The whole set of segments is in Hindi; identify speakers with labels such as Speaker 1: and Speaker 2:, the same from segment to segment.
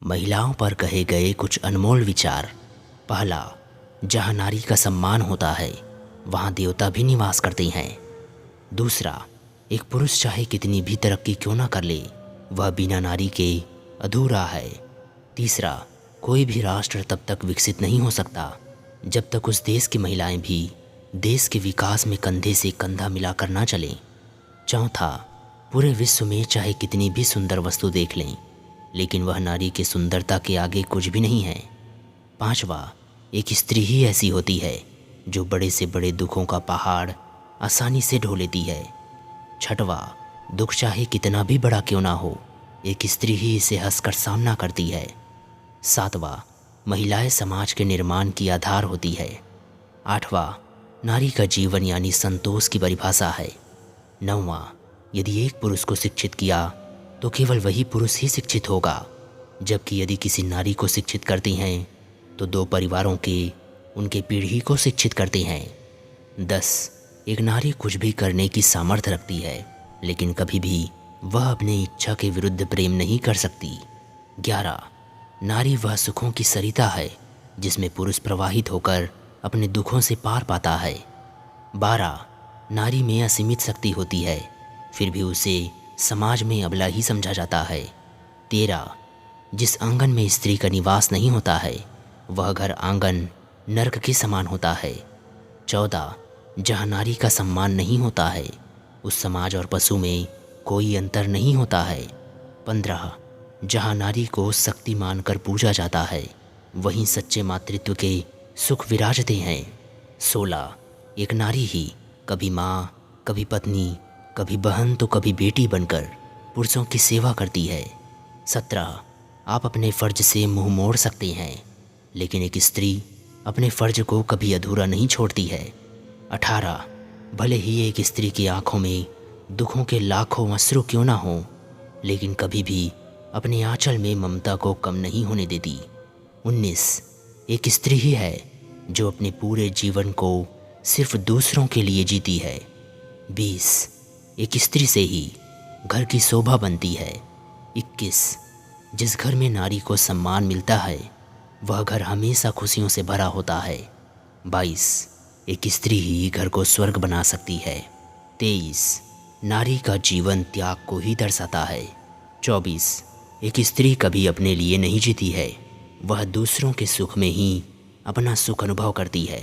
Speaker 1: महिलाओं पर कहे गए कुछ अनमोल विचार। पहला, जहाँ नारी का सम्मान होता है वहाँ देवता भी निवास करते हैं। दूसरा, एक पुरुष चाहे कितनी भी तरक्की क्यों ना कर ले, वह बिना नारी के अधूरा है। तीसरा, कोई भी राष्ट्र तब तक विकसित नहीं हो सकता जब तक उस देश की महिलाएं भी देश के विकास में कंधे से कंधा मिलाकर ना चलें। चौथा, पूरे विश्व में चाहे कितनी भी सुंदर वस्तु देख लें, लेकिन वह नारी की सुंदरता के आगे कुछ भी नहीं है। पांचवा, एक स्त्री ही ऐसी होती है जो बड़े से बड़े दुखों का पहाड़ आसानी से ढो लेती है। छठवा, दुख चाहे कितना भी बड़ा क्यों ना हो, एक स्त्री ही इसे हंसकर सामना करती है। सातवां, महिलाएं समाज के निर्माण की आधार होती है। आठवां, नारी का जीवन यानी संतोष की परिभाषा है। नौवां, यदि एक पुरुष को शिक्षित किया तो केवल वही पुरुष ही शिक्षित होगा, जबकि यदि किसी नारी को शिक्षित करती हैं तो दो परिवारों के उनके पीढ़ी को शिक्षित करते हैं। 10, एक नारी कुछ भी करने की सामर्थ्य रखती है, लेकिन कभी भी वह अपनी इच्छा के विरुद्ध प्रेम नहीं कर सकती। 11, नारी वह सुखों की सरिता है जिसमें पुरुष प्रवाहित होकर अपने दुखों से पार पाता है। 12, नारी में असीमित शक्ति होती है, फिर भी उसे समाज में अबला ही समझा जाता है। 13, जिस आंगन में स्त्री का निवास नहीं होता है वह घर आंगन नरक के समान होता है। 14, जहाँ नारी का सम्मान नहीं होता है उस समाज और पशु में कोई अंतर नहीं होता है। 15, जहाँ नारी को शक्ति मानकर पूजा जाता है वहीं सच्चे मातृत्व के सुख विराजते हैं। 16, एक नारी ही कभी माँ, कभी पत्नी, कभी बहन तो कभी बेटी बनकर पुरुषों की सेवा करती है। 17, आप अपने फ़र्ज से मुंह मोड़ सकते हैं, लेकिन एक स्त्री अपने फ़र्ज को कभी अधूरा नहीं छोड़ती है। 18, भले ही एक स्त्री की आंखों में दुखों के लाखों अश्रु क्यों ना हों, लेकिन कभी भी अपने आंचल में ममता को कम नहीं होने देती। 19, एक स्त्री ही है जो अपने पूरे जीवन को सिर्फ दूसरों के लिए जीती है। 20, एक स्त्री से ही घर की शोभा बनती है। 21, जिस घर में नारी को सम्मान मिलता है वह घर हमेशा खुशियों से भरा होता है। 22, एक स्त्री ही घर को स्वर्ग बना सकती है। 23, नारी का जीवन त्याग को ही दर्शाता है। 24, एक स्त्री कभी अपने लिए नहीं जीती है, वह दूसरों के सुख में ही अपना सुख अनुभव करती है।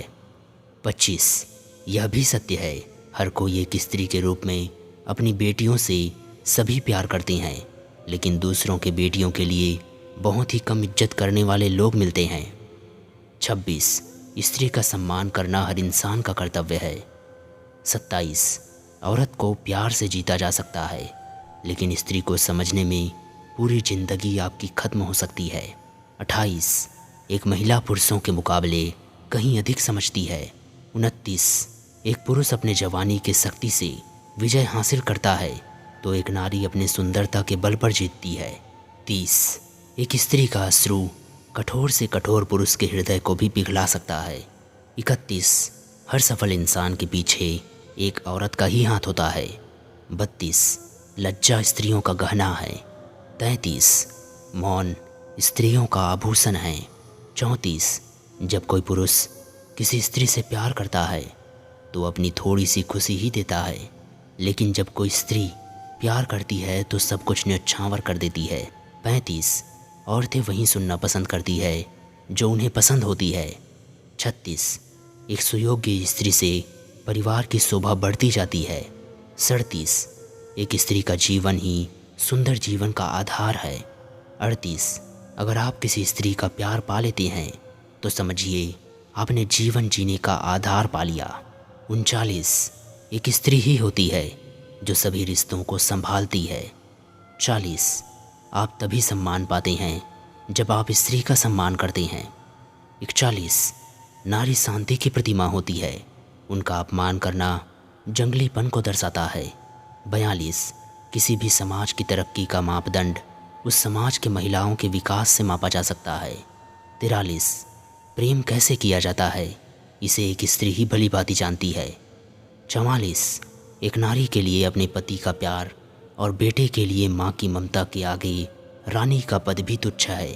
Speaker 1: 25, यह भी सत्य है हर कोई एक स्त्री के रूप में अपनी बेटियों से सभी प्यार करते हैं, लेकिन दूसरों के बेटियों के लिए बहुत ही कम इज्जत करने वाले लोग मिलते हैं। 26, स्त्री का सम्मान करना हर इंसान का कर्तव्य है। 27, औरत को प्यार से जीता जा सकता है, लेकिन स्त्री को समझने में पूरी जिंदगी आपकी खत्म हो सकती है। 28, एक महिला पुरुषों के मुकाबले कहीं अधिक समझती है। 29, एक पुरुष अपने जवानी के शक्ति से विजय हासिल करता है तो एक नारी अपने सुंदरता के बल पर जीतती है। 30, एक स्त्री का अश्रु कठोर से कठोर पुरुष के हृदय को भी पिघला सकता है। 31, हर सफल इंसान के पीछे एक औरत का ही हाथ होता है। 32, लज्जा स्त्रियों का गहना है। 33, मौन स्त्रियों का आभूषण है। 34, जब कोई पुरुष किसी स्त्री से प्यार करता है तो अपनी थोड़ी सी खुशी ही देता है, लेकिन जब कोई स्त्री प्यार करती है तो सब कुछ न्यौछावर कर देती है। 35, औरतें वही सुनना पसंद करती है जो उन्हें पसंद होती है। 36, एक सुयोग्य स्त्री से परिवार की शोभा बढ़ती जाती है। 37, एक स्त्री का जीवन ही सुंदर जीवन का आधार है। 38, अगर आप किसी स्त्री का प्यार पा लेते हैं तो समझिए आपने जीवन जीने का आधार पा लिया। 39, एक स्त्री ही होती है जो सभी रिश्तों को संभालती है। 40, आप तभी सम्मान पाते हैं जब आप स्त्री का सम्मान करते हैं। 41, नारी शांति की प्रतिमा होती है, उनका अपमान करना जंगलीपन को दर्शाता है। 42, किसी भी समाज की तरक्की का मापदंड उस समाज के महिलाओं के विकास से मापा जा सकता है। 43, प्रेम कैसे किया जाता है इसे एक स्त्री ही भली भांति जानती है। 44, एक नारी के लिए अपने पति का प्यार और बेटे के लिए माँ की ममता के आगे रानी का पद भी तुच्छ है।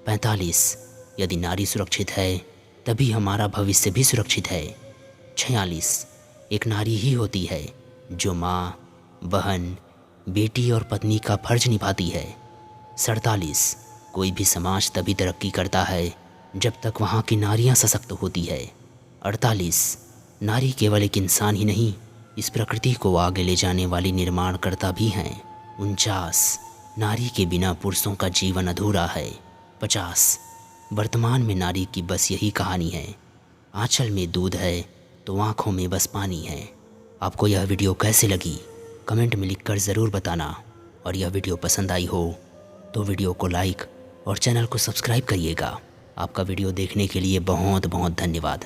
Speaker 1: 45, यदि नारी सुरक्षित है तभी हमारा भविष्य भी सुरक्षित है। 46, एक नारी ही होती है जो माँ, बहन, बेटी और पत्नी का फर्ज निभाती है। 47, कोई भी समाज तभी तरक्की करता है जब तक वहाँ की नारियाँ सशक्त होती है। 48, नारी केवल एक इंसान ही नहीं, इस प्रकृति को आगे ले जाने वाली निर्माणकर्ता भी हैं। 49, नारी के बिना पुरुषों का जीवन अधूरा है। 50, वर्तमान में नारी की बस यही कहानी है, आंचल में दूध है तो आँखों में बस पानी है। आपको यह वीडियो कैसे लगी कमेंट में लिखकर ज़रूर बताना, और यह वीडियो पसंद आई हो तो वीडियो को लाइक और चैनल को सब्सक्राइब करिएगा। आपका वीडियो देखने के लिए बहुत बहुत धन्यवाद।